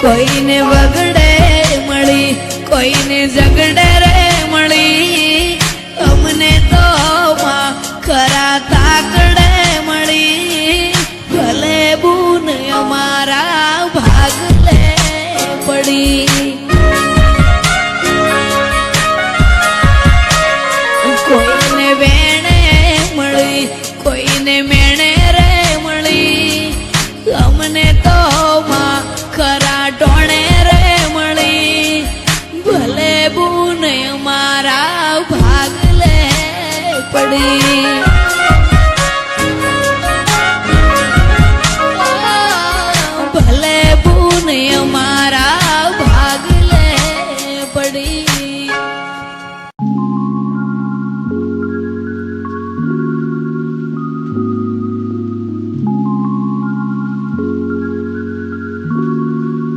કોઈને વગડે મળી કોઈને ઝગડે રે મળી અમને તો ખરા તાકડે મળી ભલે બૂન અમારા ભાગલે પડી કોઈને વેણે મળી કોઈને મેણે રે મળી અમને તો ખરા ટોણે રે મળી ભલે બૂન અમારા ભાગલે પડી ભલે બૂન અમારા